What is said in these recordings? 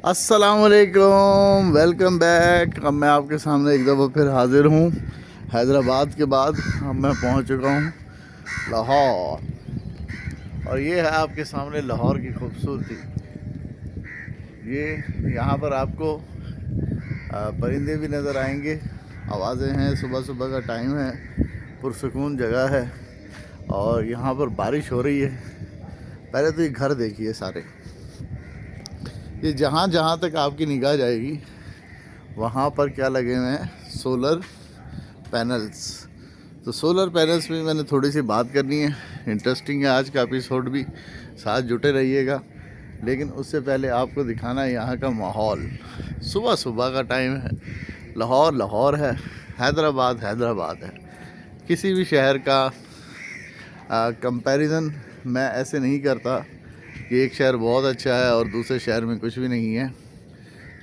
अस्सलामुअलैकुम, welcome back. अब मैं आपके सामने एक दफ़ा फिर हाज़िर हूँ। हैदराबाद के बाद अब मैं पहुँच चुका हूँ लाहौर, और ये है आपके सामने लाहौर की खूबसूरती। ये यहाँ पर आपको परिंदे भी नज़र आएंगे, आवाज़ें हैं, सुबह सुबह का टाइम है, पुरसुकून जगह है और यहाँ पर बारिश हो रही है। पहले तो ये घर देखिए सारे, ये जहाँ जहाँ तक आपकी निगाह जाएगी वहाँ पर क्या लगे हुए हैं, सोलर पैनल्स। तो सोलर पैनल्स में मैंने थोड़ी सी बात करनी है, इंटरेस्टिंग है आज का एपिसोड भी, साथ जुटे रहिएगा। लेकिन उससे पहले आपको दिखाना है यहाँ का माहौल। सुबह सुबह का टाइम है, लाहौर लाहौर है, हैदराबाद हैदराबाद है। किसी भी शहर का कंपैरिजन मैं ऐसे नहीं करता कि एक शहर बहुत अच्छा है और दूसरे शहर में कुछ भी नहीं है।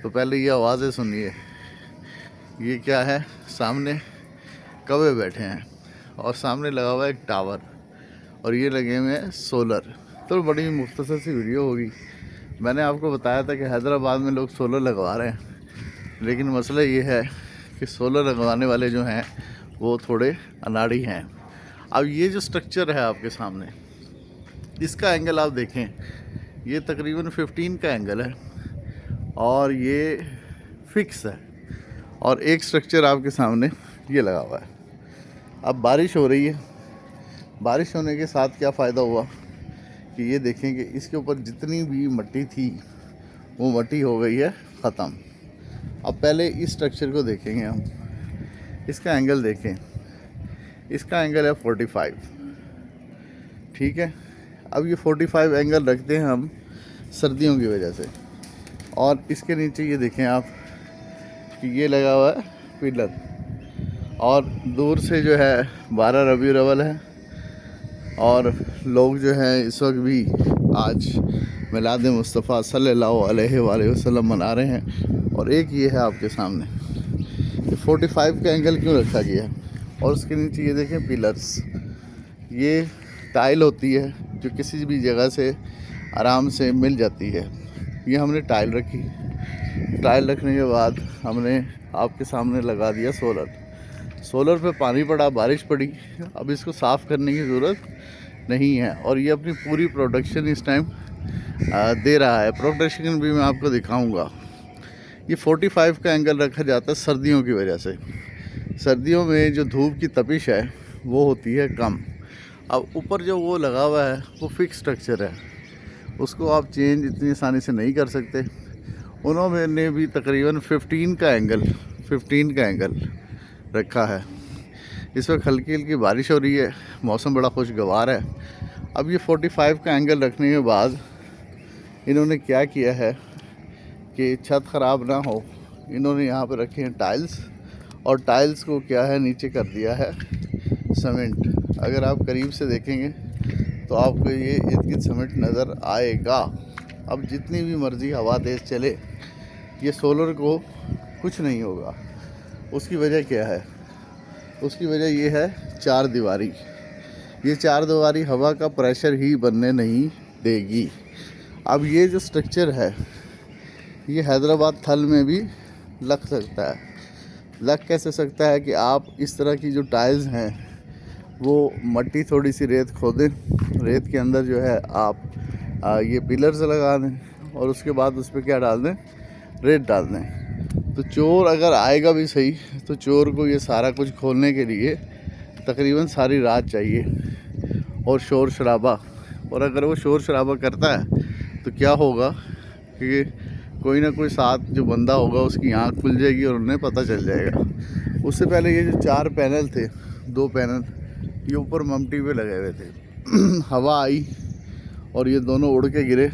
तो पहले ये आवाज़ें सुनिए, ये क्या है, सामने कौवे बैठे हैं और सामने लगा हुआ है एक टावर और ये लगे हुए हैं सोलर। तो बड़ी मुख्तसर सी वीडियो होगी। मैंने आपको बताया था कि हैदराबाद में लोग सोलर लगवा रहे हैं, लेकिन मसला ये है कि सोलर लगवाने वाले जो हैं वो थोड़े अनाड़ी हैं। अब ये जो स्ट्रक्चर है आपके सामने, इसका एंगल आप देखें, ये तकरीबन 15 का एंगल है और ये फिक्स है। और एक स्ट्रक्चर आपके सामने ये लगा हुआ है। अब बारिश हो रही है, बारिश होने के साथ क्या फ़ायदा हुआ कि ये देखें कि इसके ऊपर जितनी भी मिट्टी थी वो मिट्टी हो गई है ख़त्म। अब पहले इस स्ट्रक्चर को देखेंगे हम, इसका एंगल देखें, इसका एंगल है 45, ठीक है। अब ये 45 एंगल रखते हैं हम सर्दियों की वजह से। और इसके नीचे ये देखें आप कि ये लगा हुआ है पिलर, और दूर से जो है 12 रबीउल अव्वल है और लोग जो हैं इस वक्त भी आज मिलाद मुस्तफ़ा सल्लल्लाहु अलैहि वसल्लम मना रहे हैं। और एक ये है आपके सामने, ये 45 का एंगल क्यों रखा गया है। और उसके नीचे ये देखें पिलर्स, ये टाइल होती है जो किसी भी जगह से आराम से मिल जाती है। ये हमने टाइल रखी, टाइल रखने के बाद हमने आपके सामने लगा दिया सोलर। सोलर पे पानी पड़ा, बारिश पड़ी, अब इसको साफ़ करने की ज़रूरत नहीं है और ये अपनी पूरी प्रोडक्शन इस टाइम दे रहा है। प्रोडक्शन भी मैं आपको दिखाऊंगा। ये 45 का एंगल रखा जाता है सर्दियों की वजह से। सर्दियों में जो धूप की तपिश है वो होती है कम। अब ऊपर जो वो लगा हुआ है वो फिक्स स्ट्रक्चर है, उसको आप चेंज इतनी आसानी से नहीं कर सकते। उन्होंने भी तकरीबन 15 का एंगल रखा है। इस वक्त हल्की हल्की बारिश हो रही है, मौसम बड़ा खुशगवार है। अब ये 45 का एंगल रखने के बाद इन्होंने क्या किया है कि छत ख़राब ना हो, इन्होंने यहाँ पर रखे हैं टाइल्स, और टाइल्स को क्या है नीचे कर दिया है सीमेंट। अगर आप करीब से देखेंगे तो आपको ये इर्द सीमेंट नज़र आएगा। अब जितनी भी मर्ज़ी हवा तेज़ चले, ये सोलर को कुछ नहीं होगा। उसकी वजह क्या है, उसकी वजह ये है चार दीवारी। ये चार दीवारी हवा का प्रेशर ही बनने नहीं देगी। अब ये जो स्ट्रक्चर है ये हैदराबाद थल में भी लग सकता है। लग कैसे सकता है कि आप इस तरह की जो टाइल्स हैं वो मट्टी थोड़ी सी रेत खोदें, रेत के अंदर जो है आप ये पिलर्स लगा दें और उसके बाद उस पर क्या डाल दें, रेत डाल दें। तो चोर अगर आएगा भी सही तो चोर को ये सारा कुछ खोलने के लिए तकरीबन सारी रात चाहिए और शोर शराबा। और अगर वो शोर शराबा करता है तो क्या होगा कि कोई ना कोई साथ जो बंदा होगा उसकी आँख खुल जाएगी और उन्हें पता चल जाएगा। उससे पहले ये जो 4 पैनल थे, 2 पैनल ये ऊपर ममटी पे लगे हुए थे हवा आई और ये दोनों उड़ के गिरे,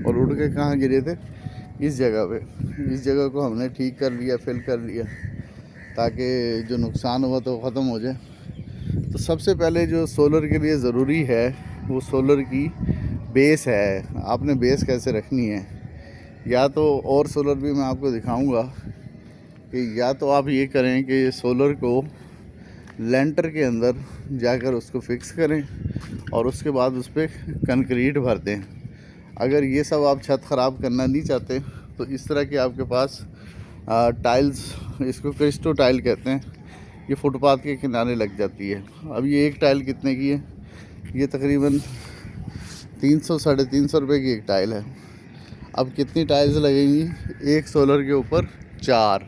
और उड़ के कहाँ गिरे थे, इस जगह पे। इस जगह को हमने ठीक कर लिया, फिल कर लिया, ताकि जो नुकसान हुआ तो ख़त्म हो जाए। तो सबसे पहले जो सोलर के लिए ज़रूरी है वो सोलर की बेस है। आपने बेस कैसे रखनी है, या तो और सोलर भी मैं आपको दिखाऊंगा कि या तो आप ये करें कि सोलर को लेंटर के अंदर जाकर उसको फिक्स करें और उसके बाद उस पर कंक्रीट भर दें। अगर ये सब आप छत ख़राब करना नहीं चाहते तो इस तरह के आपके पास टाइल्स, इसको क्रिस्टो टाइल कहते हैं, ये फुटपाथ के किनारे लग जाती है। अब ये एक टाइल कितने की है? ये तकरीबन 300 साढ़े 300 रुपये की एक टाइल है। अब कितनी टाइल्स लगेंगी? एक सोलर के ऊपर 4,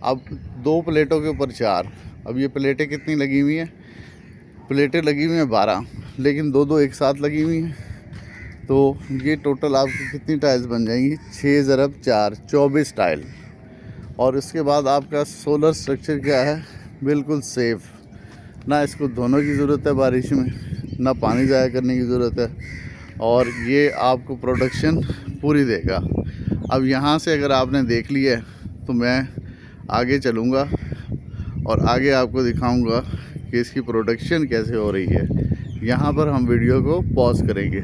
अब 2 प्लेटों के ऊपर 4। अब ये प्लेटें कितनी लगी हुई हैं? प्लेटें लगी हुई हैं 12, लेकिन 2-2 एक साथ लगी हुई हैं। तो ये टोटल आपकी कितनी टाइल्स बन जाएंगी? 6 ज़रब 4 24 टाइल। और इसके बाद आपका सोलर स्ट्रक्चर क्या है? बिल्कुल सेफ़, ना इसको धोने की ज़रूरत है बारिश में, ना पानी ज़ाया करने की ज़रूरत है, और ये आपको प्रोडक्शन पूरी देगा। अब यहाँ से अगर आपने देख लिया है तो मैं आगे चलूँगा और आगे आपको दिखाऊँगा कि इसकी प्रोडक्शन कैसे हो रही है। यहाँ पर हम वीडियो को पॉज करेंगे।